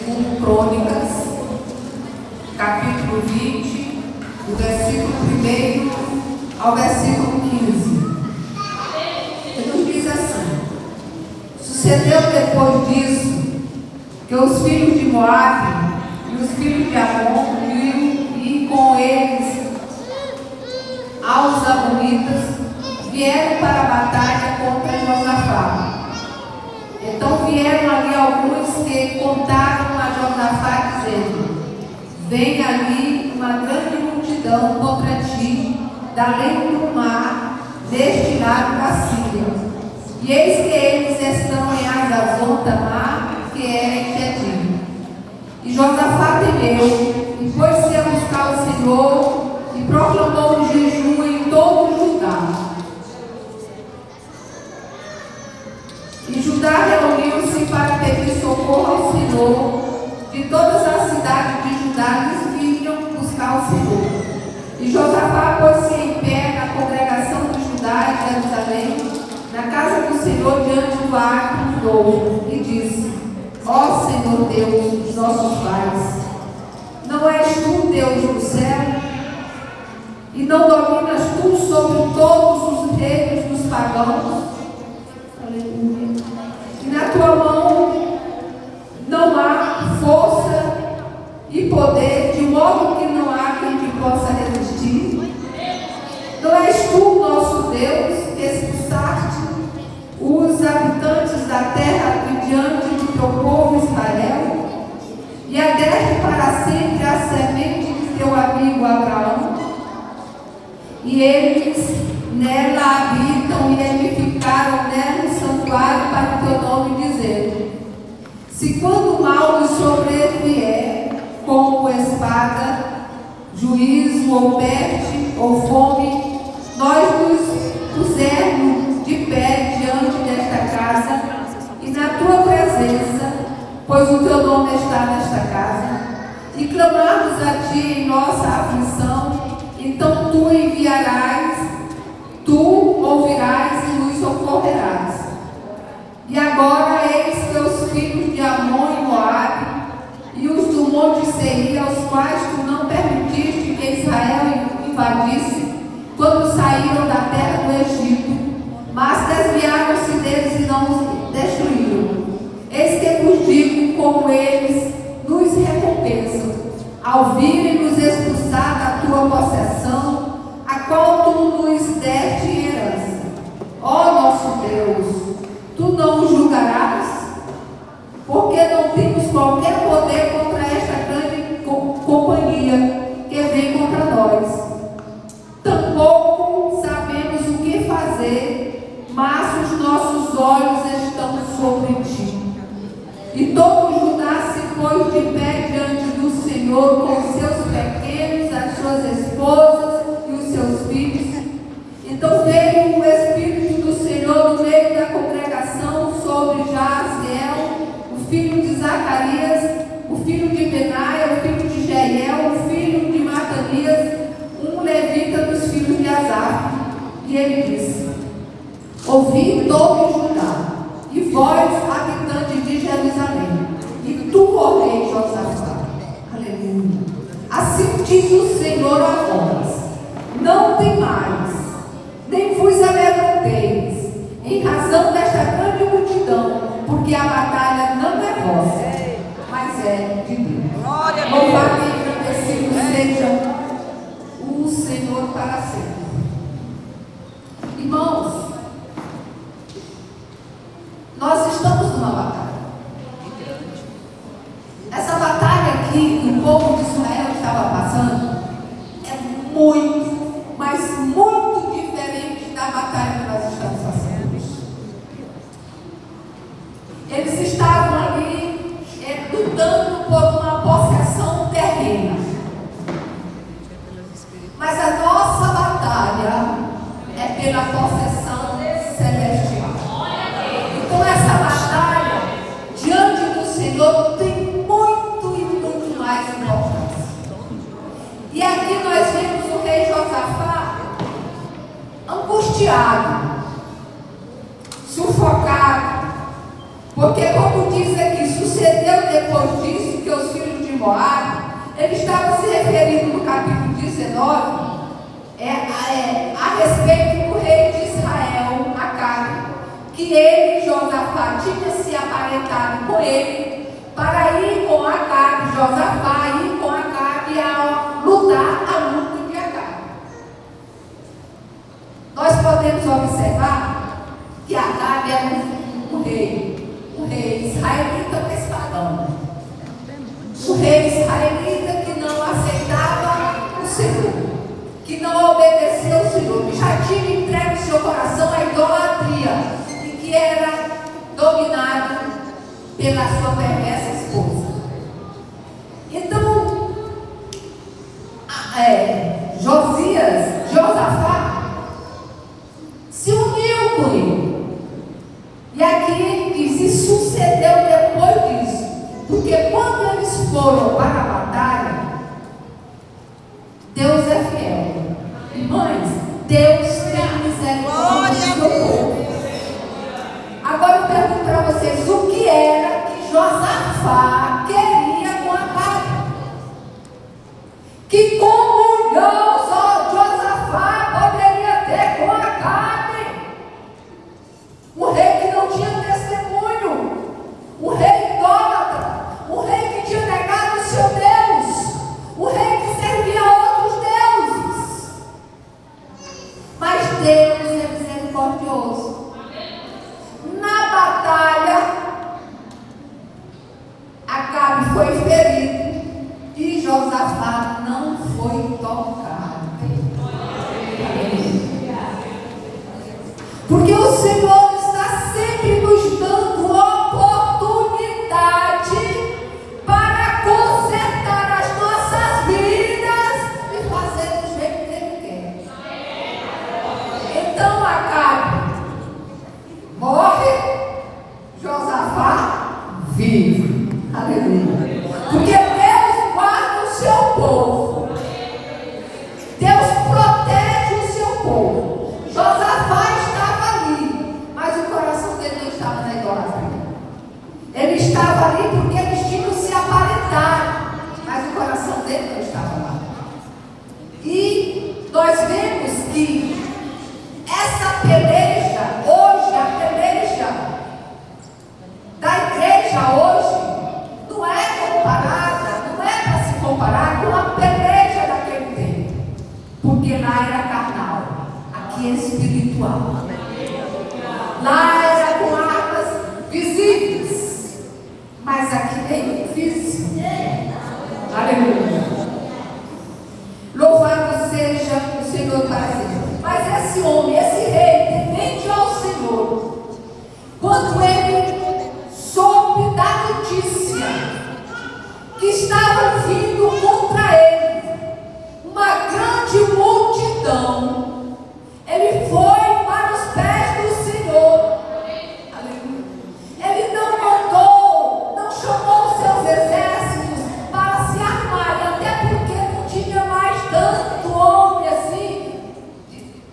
segundo Crônicas, capítulo 20, do versículo 1 ao versículo 15. Ele nos diz assim: sucedeu depois disso que os filhos de Moabe e os filhos de Amon e com eles aos amonitas vieram para a batalha contra Josafá. Então vieram ali alguns que contaram a Josafá, dizendo: vem ali uma grande multidão contra ti, da além do mar, deste lado da Síria. E eis que eles estão em Hazazon Tamar, que é em Quedim. E Josafá temeu, e pôs-se a buscar o Senhor, e proclamou um jejum em todo o Judá. E Judá reuniu-se para pedir socorro ao Senhor. De todas as cidades de Judá eles vinham buscar o Senhor. E Josafá pôs-se em pé na congregação de Judá e Jerusalém, na casa do Senhor, diante do átrio novo, e disse: ó Senhor Deus dos nossos pais, não és tu Deus do céu? E não dominas tu sobre todos os reinos dos pagãos? Aleluia. E na tua mão não há força e poder, de modo que não há quem te possa resistir? Não és tu, nosso Deus, que expulsaste os habitantes da terra de diante do teu povo Israel, e adeste para sempre a semente de teu amigo Abraão? E eles nela habitam e edificaram nela um santuário para o teu nome, dizendo: se quando o mal nos sobrevier, como espada, juízo, ou peste, ou fome, nós nos pusermos de pé diante desta casa e na tua presença, pois o teu nome está nesta casa, e clamarmos a ti em nossa aflição, então tu enviarás, tu ouvirás e nos socorrerás. E agora eis que os filhos de Amon e Moabe e os do monte Seir, aos quais tu não permitiste que Israel invadisse quando saíram da terra do Egito, mas desviaram-se deles e não os destruíram. Eis que vos digo como eles nos recompensam, ao virem nos expulsar da tua possessão, a qual tu nos deste em herança. Ó nosso Deus, tu não o julgarás? Porque não temos qualquer poder contra esta grande companhia que vem contra nós. Tampouco sabemos o que fazer, mas os nossos olhos estão sobre ti. E todo Judá se pôs de pé diante do Senhor com os seus pequenos, as suas esposas e os seus filhos. Então veio o Espírito do Senhor no meio da congregação sobre Jaziel, o filho de Zacarias, o filho de Benaia, o filho de Jeiel, o filho de Matanias, um levita dos filhos de Asaf. E ele disse: ouvi todo Judá, e vós, habitantes de Jerusalém, e tu, ó rei Josafá. Aleluia. Assim diz o Senhor a vós: não temais, nem vos amedronteis, em razão desta grande multidão, porque a batalha não é vossa, mas é de Deus. Louvado e agradecido seja o Senhor para sempre. Irmãos, nós estamos numa batalha. Essa batalha aqui que o povo de Israel estava passando é muito, mas muito diferente da batalha que nós estamos passando. Eles estavam ali lutando por uma possessão terrena. Mas a nossa batalha é pela possessão celestial. Então essa batalha diante do Senhor tem muito e muito mais importância. E aqui nós vemos o rei Josafá angustiado, sufocado, porque como diz aqui, sucedeu depois disso Moabe, ele estava se referindo no capítulo 19 a respeito do rei de Israel, Acabe, que ele, Josafá, tinha se aparentado com ele para ir com Acabe, Josafá ir com Acabe a lutar a luta de Acabe. Nós podemos observar que Acabe era um rei israelita espadão, um rei israelita que não aceitava o Senhor, que não obedecia ao Senhor, que já tinha entregue o seu coração à idolatria e que era dominado pela sua perversa esposa. Então, Josafá se uniu com ele. E aqui diz, e sucedeu depois disso, porque quando eles foram para a batalha, Deus é fiel. Irmãs, Deus tem misericórdia do seu povo. Agora eu pergunto para vocês, o que era que Josafá queria com Acabe? Que comunhão só Josafá poderia ter com Acabe? Um rei que não tinha testemunho, um rei idólatra, um rei que tinha negado o seu Deus, um rei que servia a outros deuses. Mas Deus é misericordioso. Na batalha, Acabe foi ferido e Josafá não foi tocado. Porque o Senhor está sempre nos dando oportunidade para consertar as nossas vidas e fazer do jeito que Ele quer. Então Acabe morre, Josafá vive. Aleluia. Porque Deus guarda o seu povo. Deus protege o seu povo. Josafá estava ali, mas o coração dele não estava na idolatria. Ele estava ali porque eles tinham se aparentado, mas o coração dele não estava lá. E nós vemos que essa peleja, hoje, a peleja da igreja hoje, não é comparada, não é para se comparar com a peleja daquele tempo, porque lá era carnal, aqui é espiritual. Lá era com armas visíveis, mas aqui é invisível. Aleluia. Louvado seja o Senhor para sempre. Mas esse homem, esse rei, temente ao Senhor, quando ele soube da notícia que estavam vindo contra ele uma grande multidão, ele foi para os pés do Senhor. Aleluia. Ele não mandou, não chamou seus exércitos para se armarem, até porque não tinha mais tanto homem assim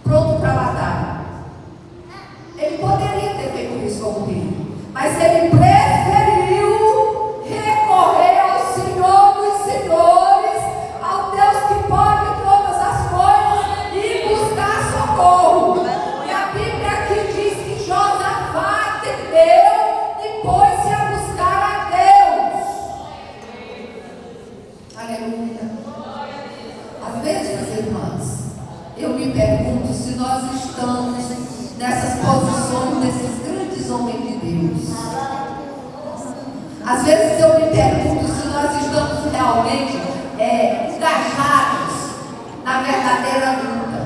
pronto para a batalha. Ele poderia ter feito isso como rei, mas ele preferiu recorrer ao Senhor dos Senhores, ao Deus que pode todas as coisas, e buscar socorro. E a Bíblia aqui diz que Josafá temeu e pôs-se a buscar a Deus. Aleluia. Às vezes, meus irmãos, eu me pergunto se nós estamos nessas posições desses grandes homens de Deus. Às vezes eu me pergunto se nós estamos realmente engajados na verdadeira luta.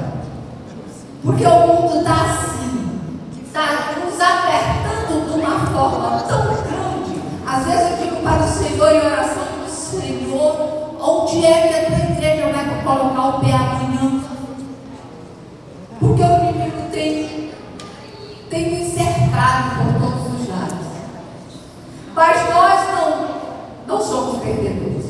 Porque o mundo está assim, está nos apertando de uma forma tão grande. Às vezes eu digo para o Senhor em oração, Senhor, onde é que a tua igreja vai colocar o pé amanhã? Porque o inimigo tem me cercado por todos os lados. Mas nós não somos perdedores.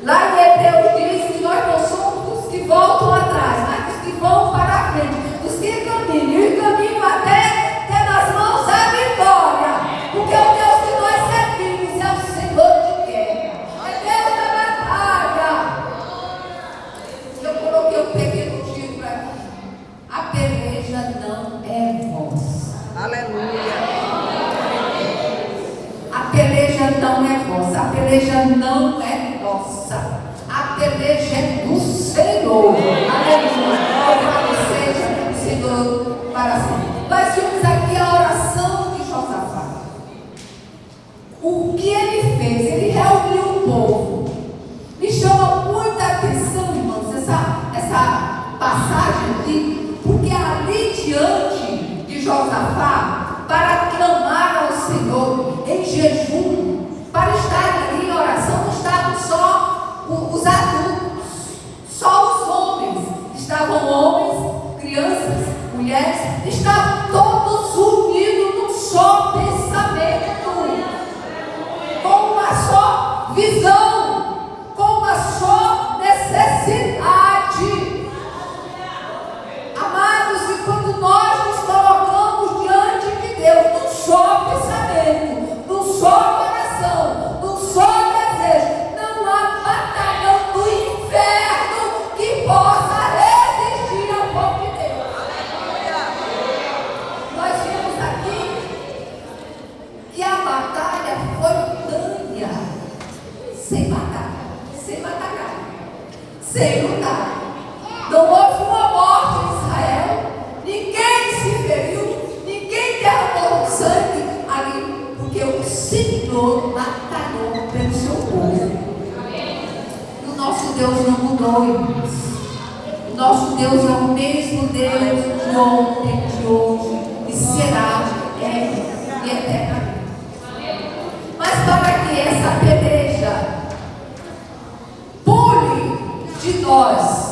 Lá em Hebreus diz que nós não somos os que voltam atrás, mas os que vão para a frente, os que caminham, e caminham até ter nas mãos a vitória. Porque o Deus que nós servimos é o Senhor de guerra. não é vossa, a peleja não é nossa, a peleja é do Senhor. Aleluia. Louvado seja o Senhor para sempre. Nós vimos aqui a oração de Josafá. O que ele fez? Ele reuniu o povo. Me chama muita atenção, irmãos, essa passagem aqui, porque ali diante de Josafá, para clamar ao Senhor em jejum, para estar ali em oração, não estavam só os adultos, só os homens. Estavam homens, crianças, mulheres, estavam todos unidos num só pensamento, com uma só visão, com uma só necessidade. Amados, e quando nós nos colocamos diante de Deus, num só pensamento, num só coração, num só desejo, não há batalhão do inferno que possa resistir ao povo de Deus. Nós vimos aqui que a batalha foi ganha, sem batalhar, sem lutar. Não houve uma morte em Israel, ninguém se feriu, ninguém derramou sangue ali, porque o Senhor batalhou pelo seu povo. E o nosso Deus não mudou, irmãos. O nosso Deus é o mesmo Deus de ontem, de hoje, e será, e eternamente. Mas para que essa peleja pule de nós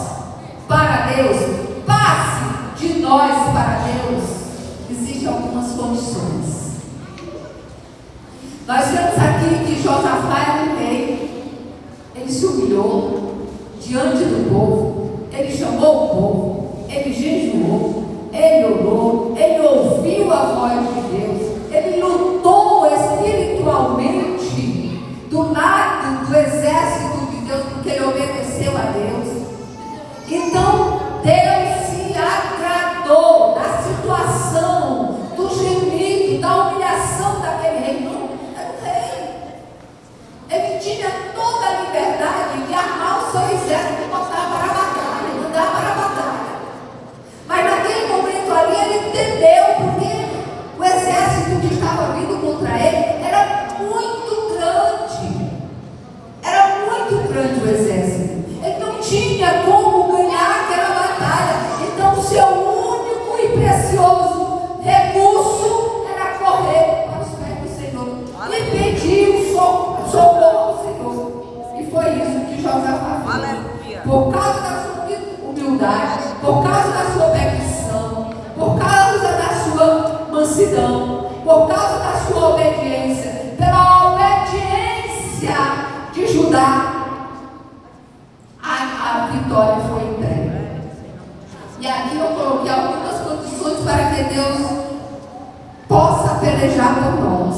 para Deus, passe de nós para Deus, existem algumas condições. Nós vemos aqui que Josafá era um rei. Ele se humilhou diante do povo, ele chamou o povo, ele jejuou, ele orou, ele ouviu a voz de Deus, ele lutou espiritualmente do lado do exército de Deus, porque ele obedeceu a Deus. Então Deus se agradou da situação, do gemido, da humilhação daquele rei. Não, era um rei. Ele tinha toda a liberdade de armar o seu exército e botar para a batalha, mandar para a batalha. Mas naquele momento ali ele entendeu, porque o exército que estava vindo contra ele era muito grande. Era muito grande o exército. Ele não tinha como ganhar aquela batalha. Então o seu único e precioso recurso era correr para os pés do Senhor e pedir o socorro ao Senhor. E foi isso que Josafá fez. Por causa da sua humildade, por causa da sua petição, por causa da sua mansidão, por causa da sua obediência, pela obediência de Judá, a vitória foi entregue. E aqui eu coloquei algumas condições para que Deus possa pelejar por nós.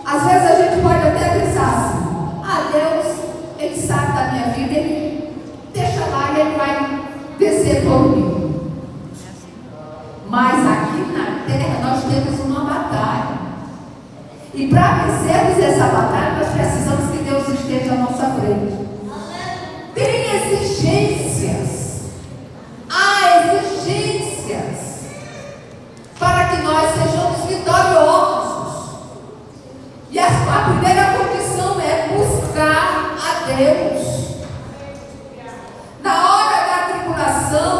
Às vezes a gente pode até pensar assim: Deus, Ele sabe da minha vida, Ele deixa lá e Ele vai descer por mim. Mas aqui na terra nós temos uma batalha. E para vencermos essa batalha, nós precisamos que Deus esteja à nossa frente. Tem exigências. Há exigências para que nós sejamos vitoriosos. E a primeira condição é buscar a Deus. Na hora da tribulação,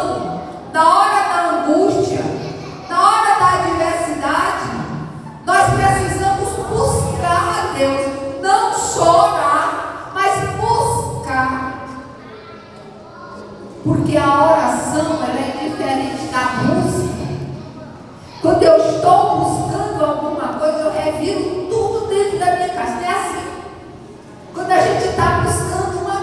na hora da angústia, na hora da adversidade, nós precisamos buscar a Deus. Não só orar, mas buscar. Porque a oração, ela é diferente da busca. Quando eu estou buscando alguma coisa, eu reviro tudo dentro da minha casa. Não é assim. Quando a gente está buscando uma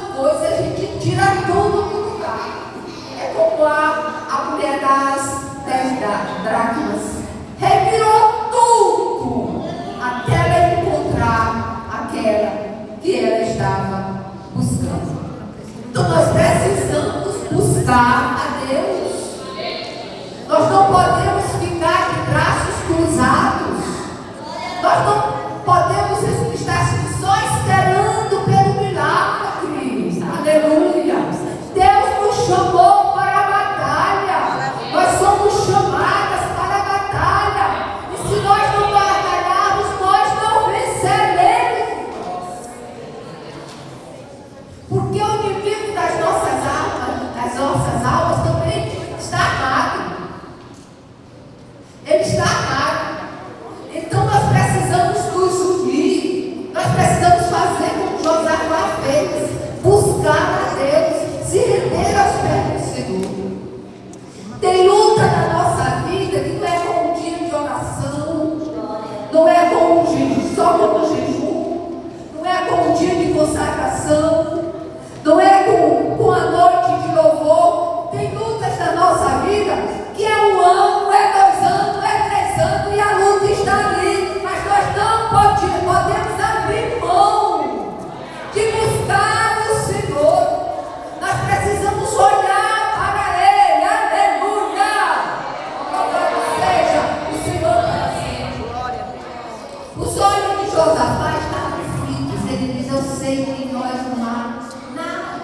Senhor, em nós não há nada,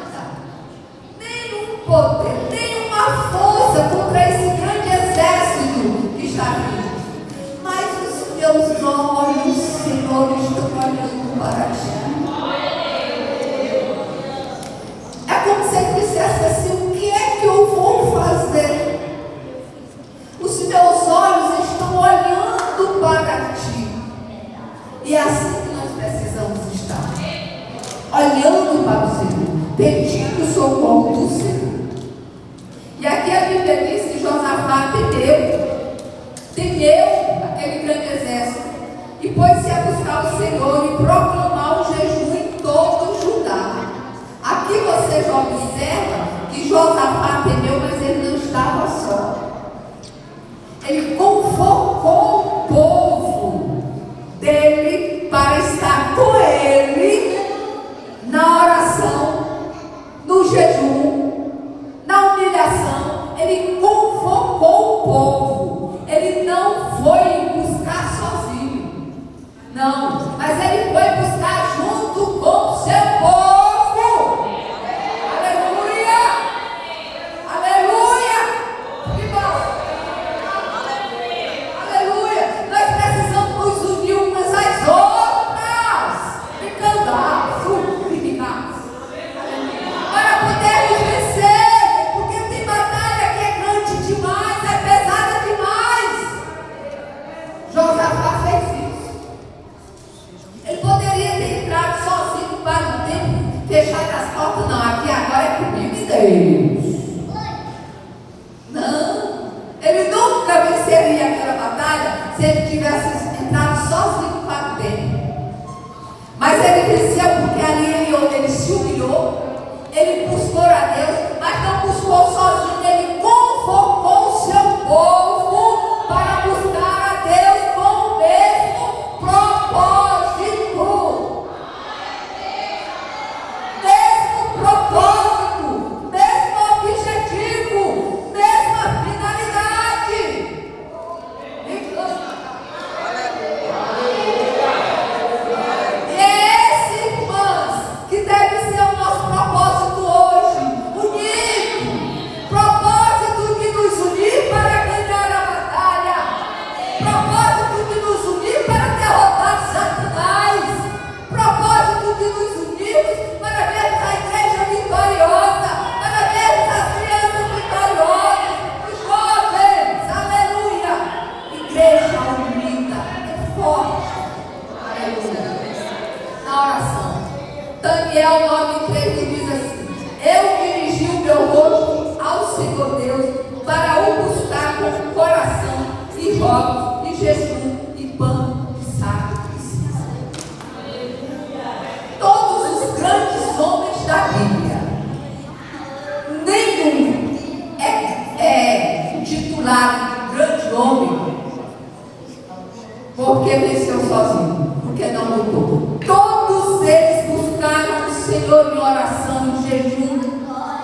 nenhum poder, nenhuma força contra esse grande exército que está vindo. Mas os meus olhos, Senhor, estão olhando para ti. É como se ele dissesse assim: o que é que eu vou fazer? Os meus olhos estão olhando para ti. E é assim que nós precisamos estar, olhando para o Senhor, pedindo socorro do Senhor. E aqui a Bíblia diz que Josafá temeu aquele grande exército e pôs-se a buscar o Senhor e proclamar o jejum em todo o Judá. Aqui você já observa que Josafá temeu, mas ele não estava só. Ele convocou o povo dele para estar com ele na oração, no jejum, na humilhação. Ele convocou o povo. Ele não foi buscar sozinho, não, mas ele foi buscar junto com o seu povo. Aleluia, aleluia, que bom, aleluia. Nós precisamos nos unir umas às outras e cantar, suplicar, para podermos vencer, porque tem batalha que é grande demais, é pesada demais. Josafá fez isso. Ele poderia ter entrado sozinho para o templo, fechado as portas. Não, aqui agora é comigo e Deus. Não, ele nunca venceria aquela batalha se ele tivesse entrado sozinho para o templo. Mas ele venceu porque ali ele se humilhou, ele buscou a Deus, mas não buscou sozinho, ele convocou o seu povo para buscar a Deus com o mesmo propósito. Mesmo objetivo, mesma finalidade. E é esse, irmãs, que deve ser o nosso propósito hoje, unido. Propósito de nos unir para ganhar a batalha. Propósito de nos unir para derrotar Satanás. Propósito de nos unirmos para vermos a igreja vitoriosa, para vermos as crianças vitoriosas, os jovens, aleluia. Igreja unida é forte, aleluia. Na oração, Daniel 9:3 diz assim: eu dirigi o meu rosto ao Senhor Deus para o buscar com coração e jogos, e jejum, e pão, e sacrifício. Todos os grandes homens da Bíblia, nenhum é titulado de grande homem porque venceu sozinho, porque não lutou. Todos eles buscaram o Senhor em oração, em jejum,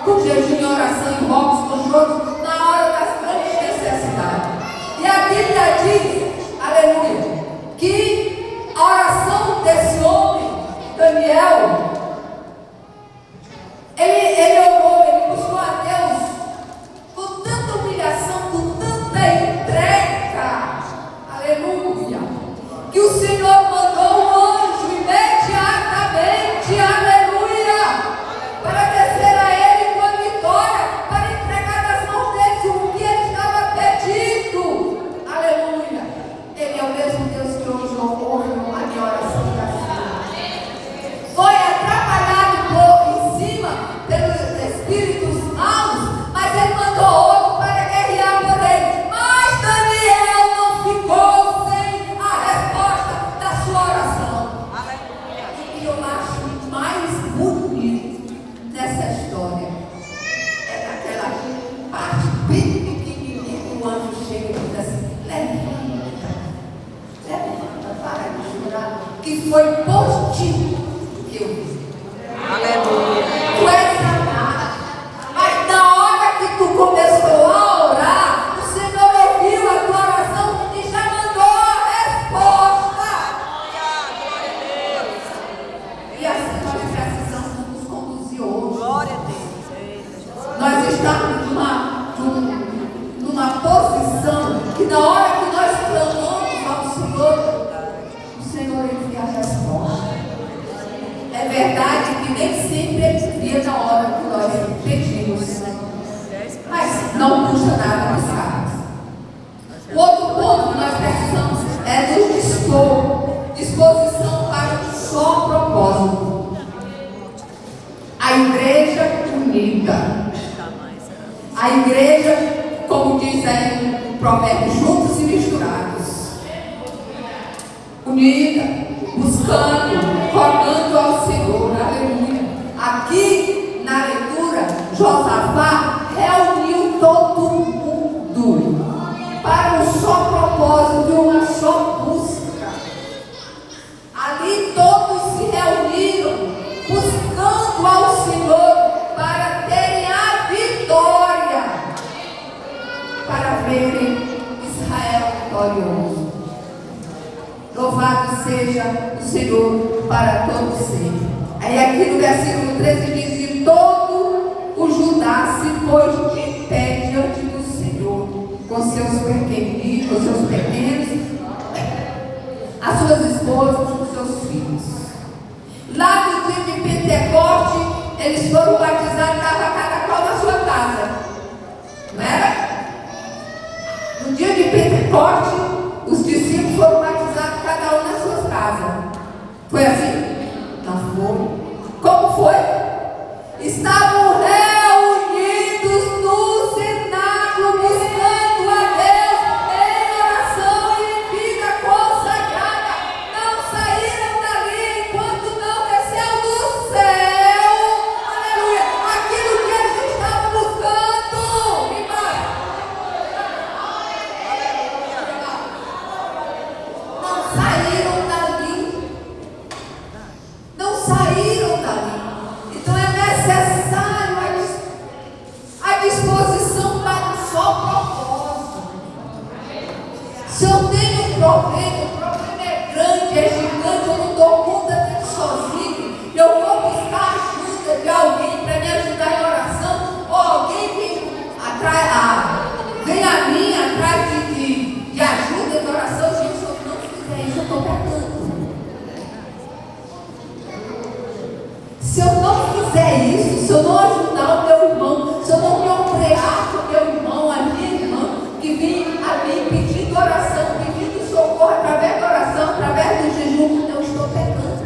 com jejum em oração, em rogos, com choros, na hora das grandes necessidades. E a Bíblia diz, aleluia, que a oração desse homem, Daniel, ele orou, ele buscou a Deus com tanta humilhação, com tanta entrega, aleluia, que o Senhor mandou um anjo imediatamente, aleluia, para descer a ele com a vitória, para entregar nas mãos deles o que ele estava pedindo, aleluia. Ele é o mesmo Deus que hoje ouve a minha oração da vida. Foi atrapalhado em cima pelos espíritos maus, mas ele mandou outro para guerrear por ele. Mas Daniel não ficou sem a resposta da sua oração. E eu acho mais bonito nessa história é naquela parte bem pequenininha que o anjo chega e diz assim: levanta, para de jurar, que foi por ti que eu vi. Aleluia. Tu és amado. Mas na hora que tu começou a orar, o Senhor ouviu a tua oração e já mandou a resposta. E assim nós nem sempre ele via na hora que nós pedimos. Mas não custa nada buscar. O outro ponto que nós precisamos é nos dispor. Disposição para um só propósito. A igreja unida. A igreja, como diz aí o provérbio, juntos e misturados. Unida, buscando, rogando ao Senhor. Aleluia. Aqui na leitura, Josafá reuniu todo mundo para um só propósito, uma só busca. Ali todos se reuniram, buscando ao Senhor para terem a vitória, para verem Israel vitorioso. Louvado seja o Senhor para todos sempre. Aí aqui no versículo 13 diz: e todo o Judá se pôs de pé diante do Senhor, com seus pequenos, as suas esposas, os seus filhos. Lá no dia de Pentecoste, eles foram batizados, estava cada qual na sua casa. Não era? No dia de Pentecoste, os discípulos foram batizados, cada um nas suas casas. Foi assim? Não foi. Como foi? Estavam reunidos no cenáculo, buscando a Deus em oração e em vida consagrada. Não saíram dali enquanto não desceu do céu. Aleluia! Aquilo que eles estavam buscando. Não saíram dali. Não saíram dali. Então é necessário a disposição para um só propósito. Se eu tenho um problema, o problema é grande, é gigante, eu não dou conta dele sozinho, eu vou buscar ajuda de alguém para me ajudar em oração, ou alguém que vem a mim atrás de ajuda de oração. Gente, se eu não fizer isso, eu estou pecando. Se eu não fizer isso, se eu não ajudar o meu irmão, se eu não me ombrear com o meu irmão, a minha irmã, que vem a mim pedindo oração, pedindo socorro através da oração, através do jejum, eu estou pecando.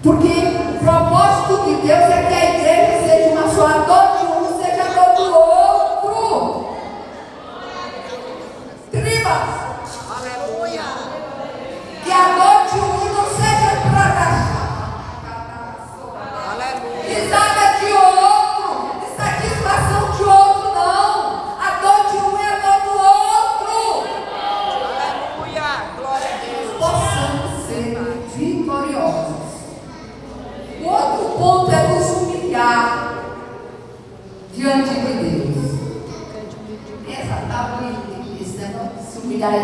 Porque o propósito de Deus é que a igreja seja uma só, a dor de um seja a dor do outro. Tribas. Aleluia. Que a dor de um não seja risada de outro, satisfação de outro, não. A dor de um é a dor do outro. Aleluia. Glória a Deus. Possamos ser vitoriosos. O outro ponto é nos humilhar diante de Deus. Essa tá muito difícil, né? Se humilhar é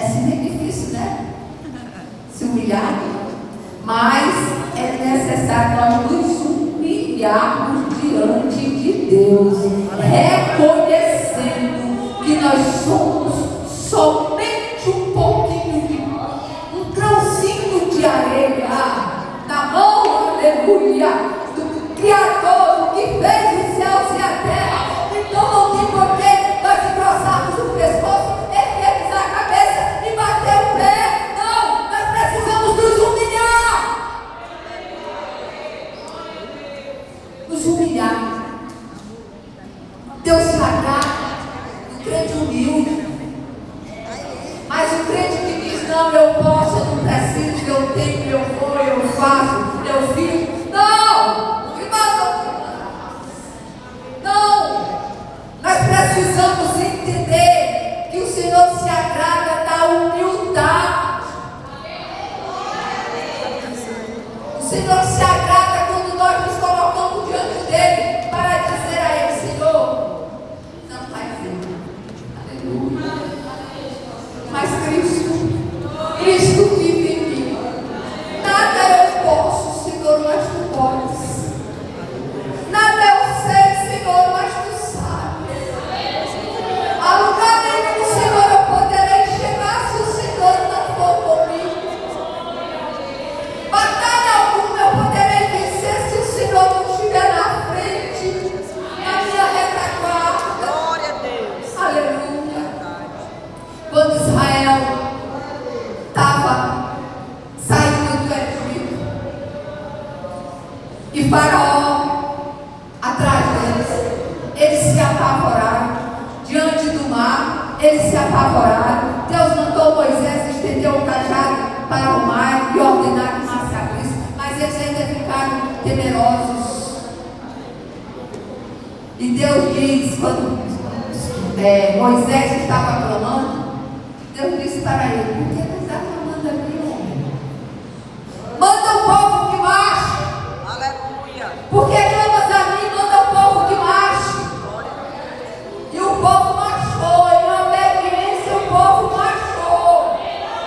sempre difícil, né? Se humilhar, mas é necessário nós nos humilharmos diante de Deus, reconhecendo que nós somos somente um pouquinho um grãozinho de areia na mão, aleluia, do Criador, do que fez os céus e a terra. Então não tem porquê nós engrossarmos o pescoço, erguermos a cabeça e bater o pé. Não, nós precisamos nos humilhar. Nos humilhar. Deus se agrada do crente humilde. Mas o crente que diz: não, eu posso, eu não preciso, eu tenho, eu vou, eu faço, eu fiz. Não! Não! Nós precisamos entender que o Senhor se agrada da humildade. O Senhor se agrada quando nós nos colocamos diante dele para dizer a ele: Senhor, não faz isso. Aleluia. Mas Cristo vive em mim. Nada eu posso, Senhor, mas tu podes. Nada eu sei, Senhor, mas tu sabes. A lugar nenhum, Senhor, eu poderei chegar se o Senhor não for comigo. E Faraó, atrás deles, eles se apavoraram. Diante do mar, eles se apavoraram. Deus mandou Moisés estender o cajado para o mar e ordenar que o mar se abrisse, mas eles ainda ficaram temerosos. E Deus diz, quando Moisés estava clamando, Deus disse para ele: por que você está clamando a mim, homem? Manda o povo que marche. Aleluia. Por que clamas a mim? Manda o povo que marche. E o povo marchou, em obediência o povo marchou.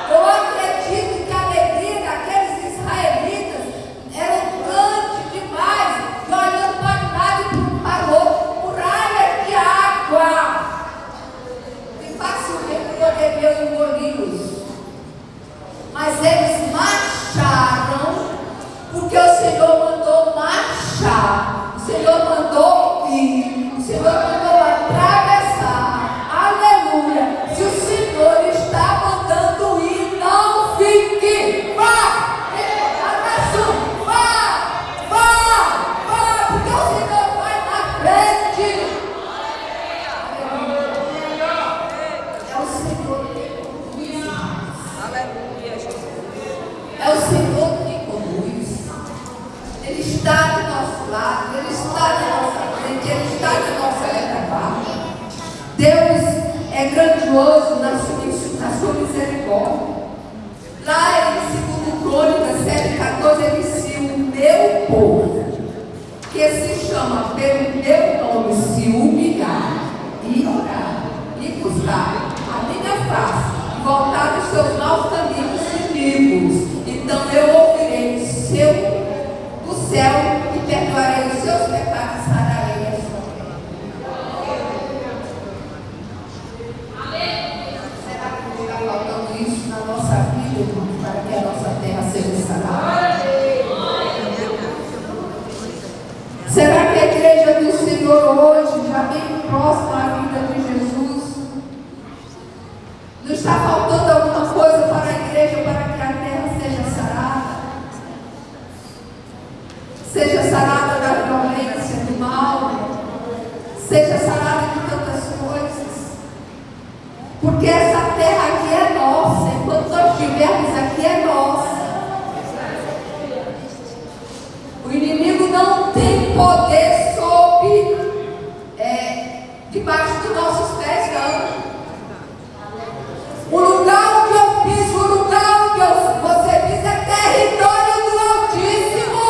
Eu acredito que a alegria daqueles israelitas era grande demais, e olhando para um lado e para o outro, muralhas de água, que facilmente poderiam engoli-los. Mas eles marcharam, porque o Senhor mandou marchar, o Senhor mandou ir, o Senhor mandou atravessar. Aleluia! Se o Senhor está mandando ir, não fique. Vá! Vá! Porque o Senhor vai na frente. É o Senhor que conduz. Aleluia, Jesus. É o Senhor que conduz. Ele está do nosso lado, Ele está na nossa frente, Ele está na nossa retaguarda. Deus é grandioso na sua misericórdia. Lá em 2 Crônicas 7,14 ele disse: o meu povo, que se chama pelo meu nome, se humilhar e orar e buscar a minha face e voltar dos seus maus caminhos inimigos, então eu ouvirei do céu e perdoarei os seus pecados e sararei a sua terra. Será que está faltando isso na nossa vida, irmão, para que a nossa terra seja sarada? Será que a igreja do Senhor hoje já bem próxima à vida de Jesus? Não está faltando alguma coisa para a igreja para que a terra seja sarada? Seja sarada da violência, do mal, seja sarada de tantas coisas. Porque essa terra aqui é nossa, enquanto nós estivermos aqui é nossa. O inimigo não tem poder sobre, debaixo dos nossos pés, não. O lugar onde eu piso, o lugar onde você pisa é território do Altíssimo.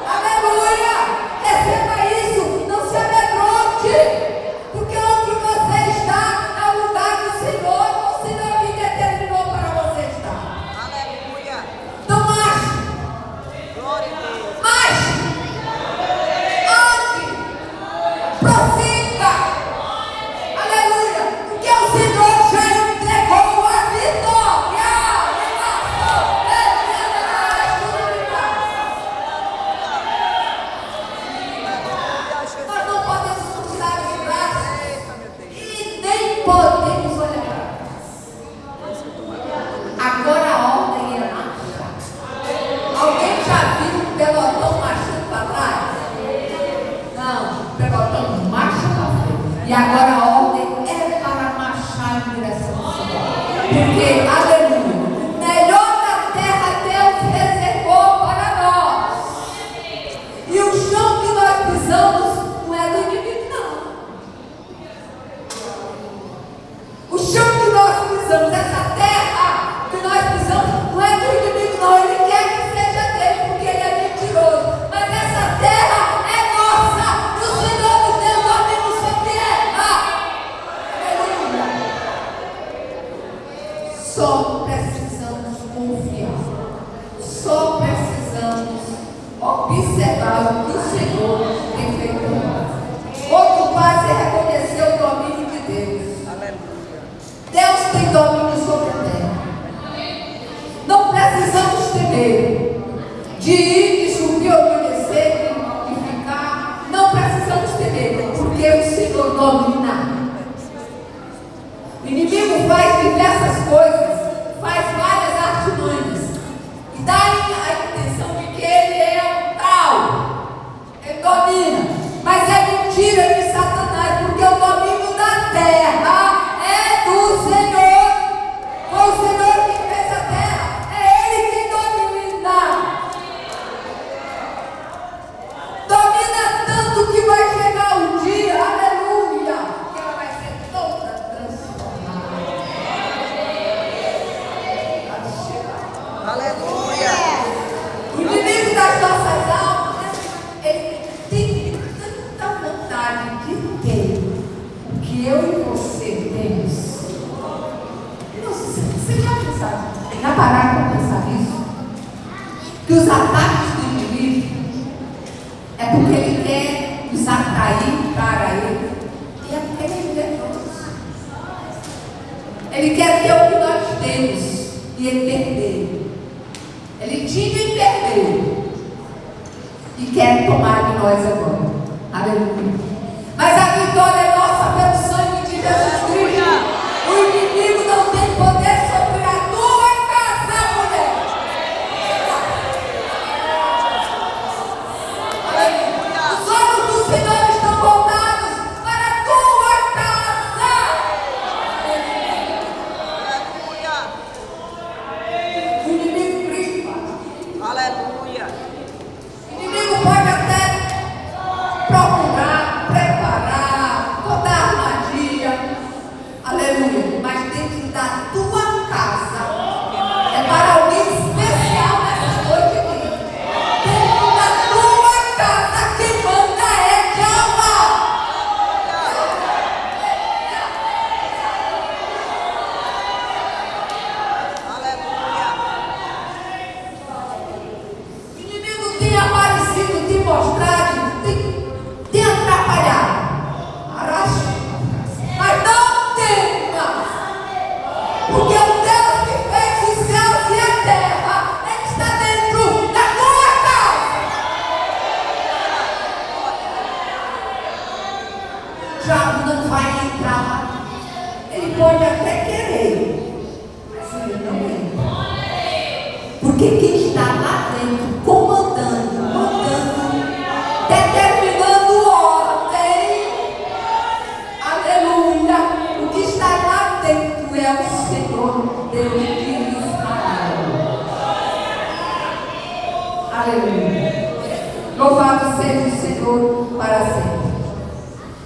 Aleluia! Receba isso, não se amedronte, porque onde você está é o lugar do Senhor, o Senhor que determinou para você estar. Aleluia. Então marche, Glória a Deus. marche, ande, prossiga. Aleluia! Porque o Senhor já entregou a vitória. Nós não podemos cruzar os braços e nem podemos olhar para trás. Agora a ordem é marchar. Alguém já viu o pelotão marchando para trás? Não, o pelotão marcha para frente. E agora a ordem é para marchar em direção ao Senhor. Porque, aleluia, o melhor da terra Deus reservou para nós. E o chão que nós pisamos não é do inimigo, não. O chão que nós pisamos, essa terra que nós pisamos, não é do inimigo, não. Ele quer que seja dele, porque ele é mentiroso. Mas essa terra é nossa. E o Senhor nos deu domínio sobre ela. Aleluia. Só precisamos confiar. Só precisamos observar o que o Senhor tem feito por nós. Outro passo é reconhecer o domínio de Deus. Aleluia. Deus tem domínio sobre a terra. Não precisamos temer de ir, de subir ou de descer, de ficar. Não precisamos temer, porque o Senhor domina. O inimigo faz diversas coisas, faz várias artimanhas, e dá a intenção de que ele é um tal. dos ataques do inimigo, é porque ele quer nos atrair para ele, e é porque ele é invejoso. Ele quer ter o que nós temos e ele perdeu. Ele tinha e perdeu. E quer tomar de nós agora. Aleluia. Mas a vitória é nossa pelo sangue de Jesus Cristo. O inimigo não tem poder sobre a tua casa, mulher. Aleluia. Os olhos do Senhor estão voltados para a tua casa. Aleluia. O inimigo grita. Aleluia. O inimigo pode até procurar, preparar, botar armadilha, aleluia, mas dentro da tua casa, é para alguém especial nessa noite aqui. Dentro da tua casa, quem manda é Jeová. Aleluia. O inimigo tem aparecido, tem mostrado, tem atrapalhado. Mas não tema, porque o Deus que fez os céus e a terra, Ele está dentro da tua casa. O diabo não vai entrar. Ele pode até querer, mas ele não entra. Porque quem está lá dentro, comandando, mandando, determinando ordem, aleluia, o que está lá dentro é o Senhor Deus de Israel. Aleluia. Louvado seja o Senhor para sempre.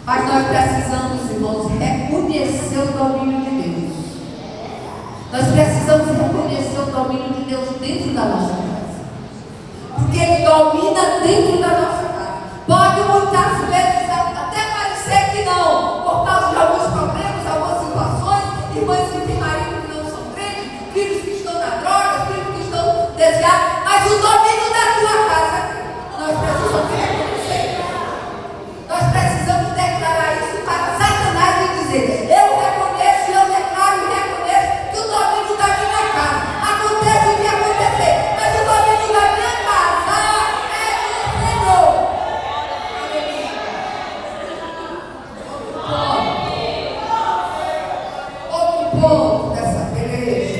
Mas nós precisamos, irmãos, reconhecer o domínio de Deus. Nós precisamos reconhecer o domínio de Deus dentro da nossa casa. Porque Ele domina dentro da nossa casa. Pode muitas vezes até parecer que não, por causa de alguns problemas, algumas situações, irmãs que têm marido que não são crentes, filhos que estão na droga, filhos que estão desviados, mas o domínio da tua casa, nós precisamos reconhecer. Nós precisamos declarar isso para Satanás e dizer: eu reconheço, eu declaro e reconheço que o domínio da minha casa, aconteça o que acontecer, mas o domínio da minha casa é do Senhor. Outro ponto dessa peleja: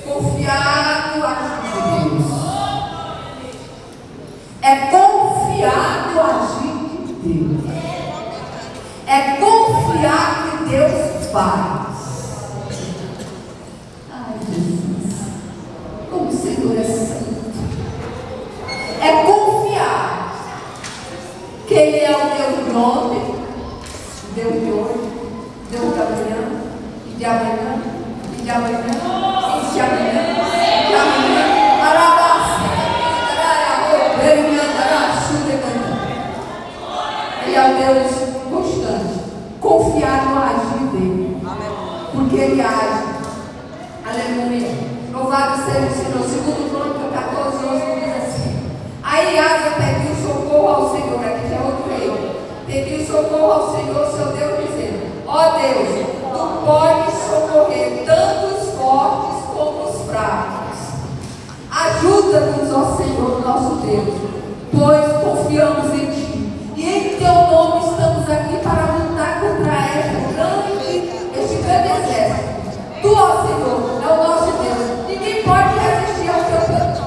confiar no agir de Deus. É confiar no agir de Deus. É confiar que Deus faz. Ai, Jesus, como o Senhor é santo. É confiar que Ele é o Deus de ontem, o Deus de hoje, o Deus de amanhã, e de amanhã, e de amanhã, e de amanhã, e de amanhã. Ele é o Deus constante. Confiar no agir dele. Porque Ele age. Aleluia. Louvado seja o Senhor. Segundo Crônica 14, 11 diz assim: aí Asa pediu socorro ao Senhor. Aqui já é outro rei. Pediu socorro ao Senhor, seu Deus, dizendo: ó Deus, tu podes socorrer tanto os fortes como os fracos. Ajuda-nos, ó Senhor, nosso Deus, pois confiamos em Ti. E em Teu nome estamos aqui para lutar contra este grande exército. Tu, ó Senhor, é o nosso Deus. Ninguém pode resistir ao Teu plano.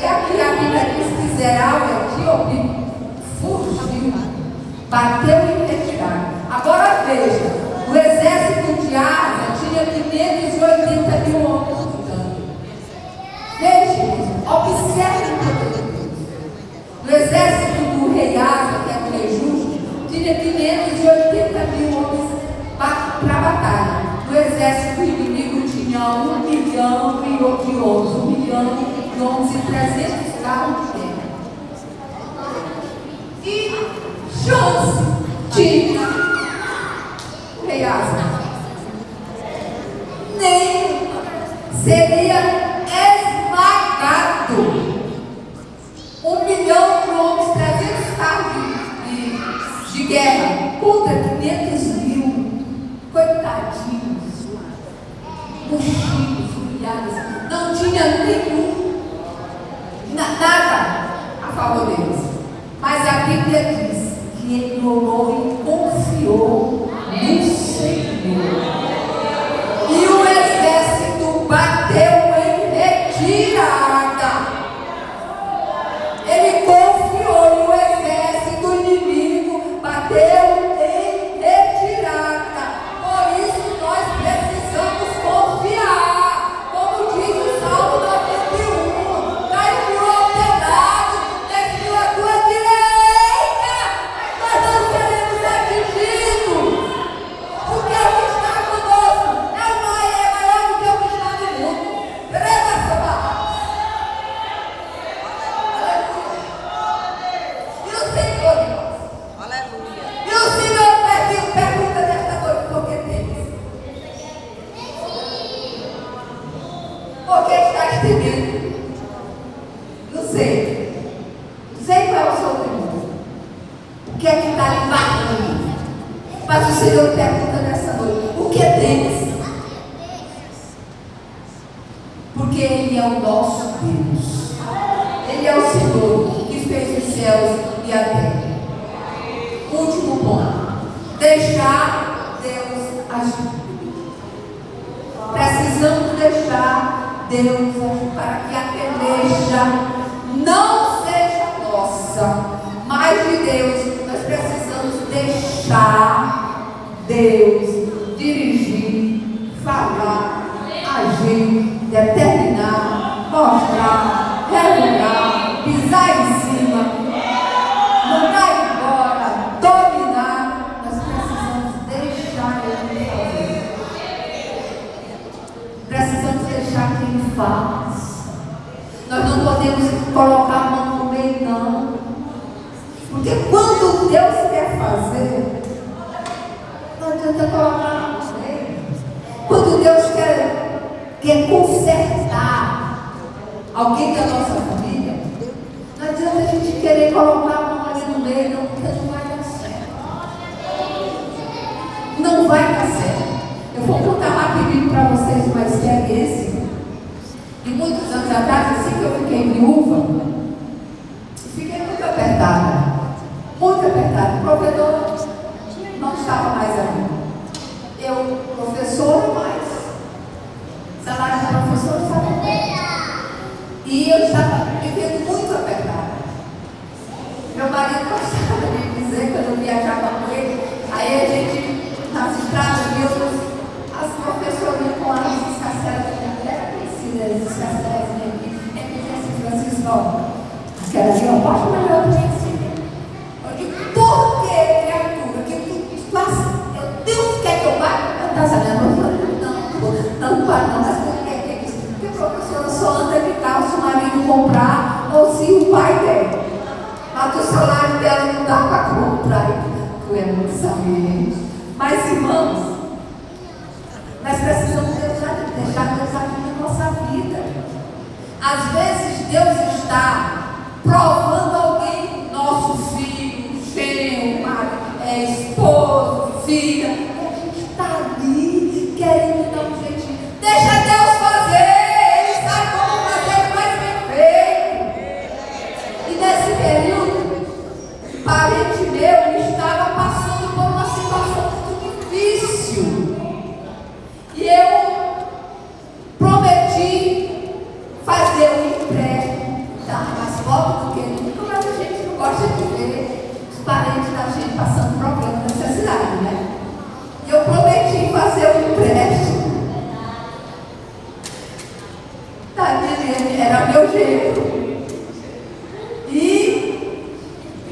E aqui a Bíblia diz que Zeral e Etíope fugiu, bateu e retirado. Agora veja, o exército de Asa tinha 580 mil homens lutando. Veja, observe o poder de Deus. No exército do rei Asa, que é o rei justo, tinha 580 mil homens para a batalha. No exército inimigo tinha 1 milhão e 11, 1 milhão e 11, 300 carros de guerra. E chance tinha o rei Asa. Nem seria esmagado contra 500 mil, coitadinhos, mochilos, humilhados, não tinha nenhum, nada a favor deles. Mas a Bíblia diz que ele orou e confiou no Senhor. E o exército bateu em retirada. Ele confiou e o exército inimigo bateu em retirada. Por isso nós precisamos confiar. Como diz o Salmo 91, 10.000 ao teu lado, 10.000 à tua direita, nós não seremos atingidos. Porque o que está conosco é maior do que o que está no mundo. Leva essa palavra. E o Senhor, irmãos? Aleluia. E o Senhor pergunta nesta noite: por que temes? Por que estás temendo? Não sei. Não sei qual é o seu temor. O que é que está lhe marcando? Mas o Senhor pergunta nessa noite: o que temes? Porque Ele é o nosso Deus. Ele é o Senhor que fez os céus e a terra. Último ponto: deixar Deus agir. Precisamos deixar Deus agir para que a peleja não seja nossa, mas de Deus. Nós precisamos deixar Deus dirigir, falar, agir, determinar, mostrar, revelar, pisar em cima, mandar embora, dominar. Nós precisamos deixar Ele fazer. Precisamos deixar que Ele faça. Nós não podemos colocar a mão no meio, não. Porque quando Deus quer fazer, não adianta colocar a mão no meio. Quando Deus quer consertar alguém da nossa família, não adianta a gente querer colocar a mão ali no meio, não, porque não vai dar certo. Não vai dar certo. Eu vou contar rapidinho para vocês uma experiência de muitos anos atrás, assim que eu fiquei viúva, fiquei muito apertada. Muito apertada. O provedor não estava mais ali. Eu, professora, mas salário de professor estava bem. E eu estava vivendo muito apertada. Meu marido gostava de me dizer, quando eu viajava com ele, aí a gente, nas estradas, as professoras com as escasselas, era conhecida, as escasselas aqui, é que assim, Francisco, aquela ali, eu posso melhor do que ensina. Eu digo: por que, criatura? Que tu passa? Deus quer que eu vá? Eu estava sabendo, não vai, não, mas por que isso? Porque a professora só anda de carro se o marido comprar ou se o pai der. Mas o salário dela não dá para comprar. Tu é muito sabido. Mas, irmãos, nós precisamos deixar Deus aqui na nossa vida. Às vezes Deus está provando alguém, nosso filho, genro, esposo, filha, e a gente está ali querendo dar um jeitinho. Deixa Deus fazer, Ele sabe como fazer mais bem feito. E nesse período, um parente meu estava passando por uma situação muito difícil. E eu prometi fazer um empréstimo, dar mais pobre do que nunca, mas a gente não gosta de ver os parentes da gente passando problema, necessidade, né? E eu prometi fazer um empréstimo. Ele era meu genro. E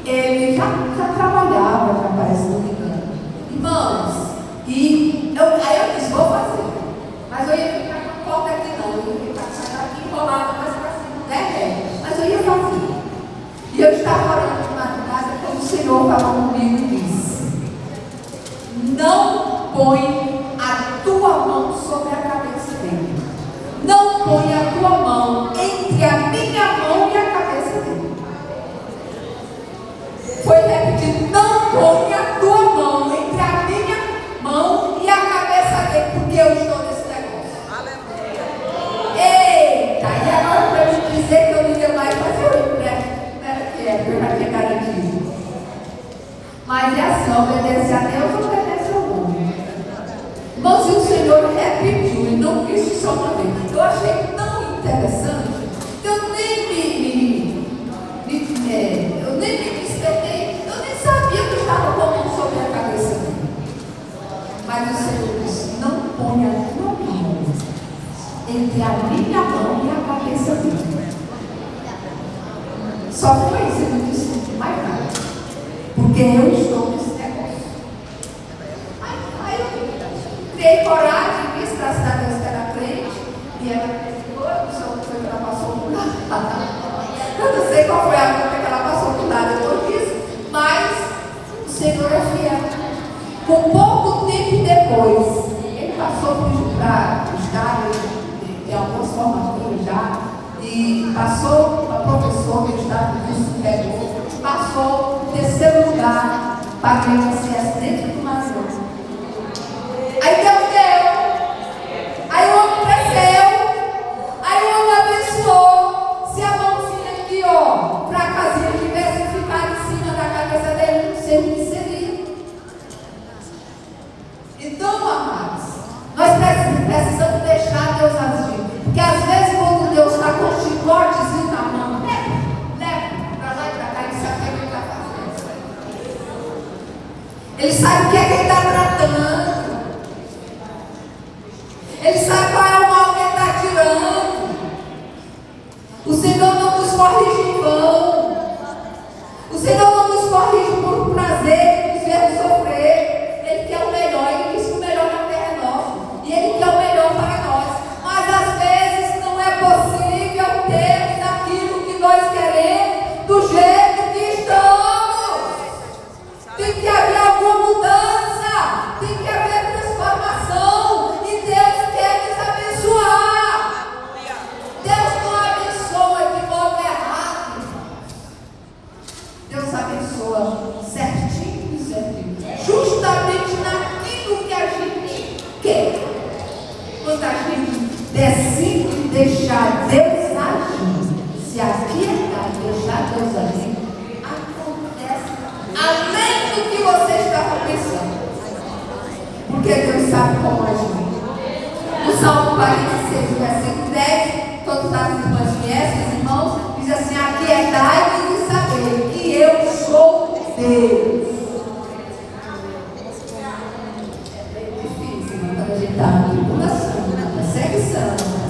ele já trabalhava, já parece, não me engano. Irmãos, aí eu disse: vou fazer. Mas eu ia ficar com porta aqui não. Eu ia ficar aqui enrolada mais para cima, né? Mas eu ia fazer. E eu estava orando de madrugada quando o Senhor falou comigo e disse: não põe a tua mão sobre a cabeça dele. Não põe a tua mão entre a minha mão e a cabeça dele. Foi repetido: não põe a tua mão Mas é assim, obedece a Deus, obedece ao homem. Irmãos, e o Senhor repetiu, e não disse só uma vez. Eu achei tão interessante que eu nem me despertei, eu nem sabia que eu estava colocando sobre a cabeça dele. Mas o Senhor disse, não ponha a tua mão entre a minha mão e a cabeça dele. Só foi isso, ele não disse mais nada. Porque eu estou nesse negócio. Aí eu criei coragem, disse para a Deus que era crente, e ela ficou, não sei o que ela passou por lá. Eu não sei qual foi a luta que ela passou por lá depois disso, mas o Senhor é fiel. Com pouco tempo depois, ele passou para estar em algumas formaturas já, e passou para professor do estado do superior, passou em terceiro lugar para que ele estivesse dentro do Brasil. Aí Deus deu, aí o homem cresceu, aí o homem abençoou. Se a mãozinha aqui, ó, para a casinha tivesse ficado em cima da cabeça dele, não sei o que seria. Então, amados, nós precisamos deixar Deus agir. Porque às vezes quando Deus está com o chicotezinho na mão, leva para lá e para cá, ele sabe o que ele está fazendo. Ele sabe o que é que ele está tratando. Ele sabe qual é o mal que ele está tirando. O Senhor não nos corrige em vão. O Senhor não nos corrige por prazer, nos ver sofrer. Ele quer o melhor, ele diz que o melhor na terra é nosso. E ele quer o melhor para nós. Mas às vezes não é possível termos aquilo que nós queremos do jeito que estamos. Tem que haver alguma mudança, tem que haver transformação. E Deus quer nos abençoar. Deus não abençoa de modo errado. Deus abençoa certinho e certinho. Justamente naquilo que a gente quer. Quando a gente decide deixar Deus agir, se aquietar e deixar Deus agir, acontece além do que você estava pensando. Porque Deus sabe como agir. No Salmo 46, versículo 10, todas as irmãs conhecem, os irmãos, diz assim: aquietai-vos e saber que eu sou Deus. É difícil, mas quando a gente está na tribulação, na perseguição,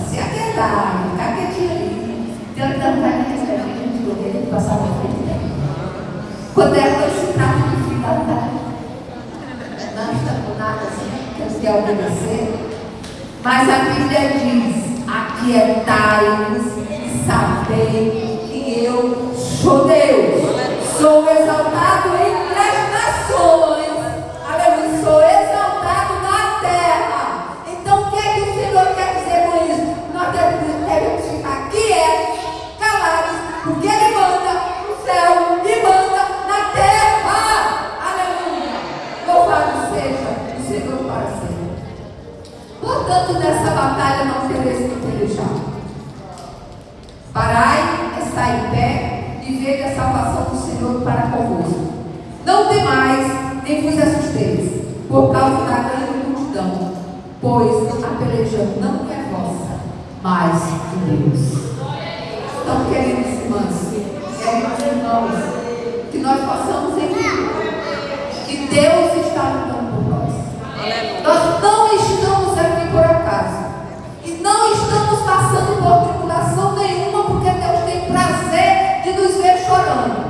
se aquietar, ficar quietinho ali, Deus não está nem recebendo a gente poder passar para frente dela. Quando ela se trata de fidelidade, não estamos nada assim, temos que obedecer. Mas a Bíblia diz: aquietai-vos e sabei que eu sou Deus. Sou exaltado entre as nações. Aleluia. Sou exaltado na terra. Então o que é que o Senhor quer dizer com isso? Nós devemos ficar quietos, calados, porque Ele manda no céu e manda na terra. Aleluia. Louvado seja o Senhor para sempre. Portanto, nessa batalha não quereis me pelejar. Parai, estai em pé e veja a salvação do Senhor para convosco. Não temais, nem vos assusteis, por causa da grande multidão, pois a peleja não é vossa, mas de Deus. Então, queridos irmãos, que nós possamos entender que Deus está lutando por nós. Nós não estamos aqui por acaso. E não estamos passando por tribulação nenhuma, porque Deus tem prazer de nos ver chorando.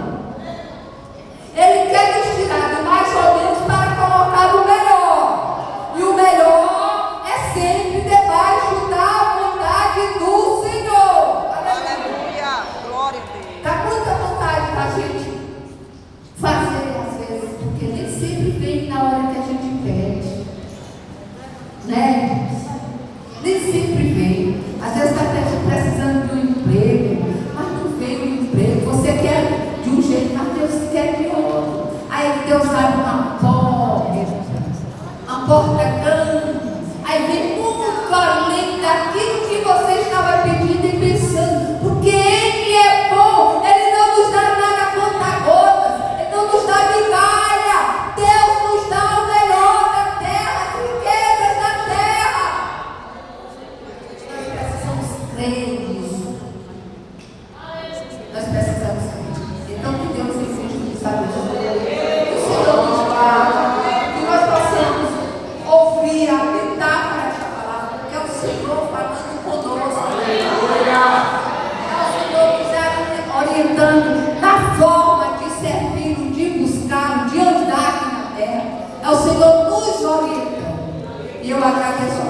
Ele quer nos tirar do mais ou menos para colocar o melhor. E o melhor é sempre debaixo da vontade do Senhor. eu agradeço a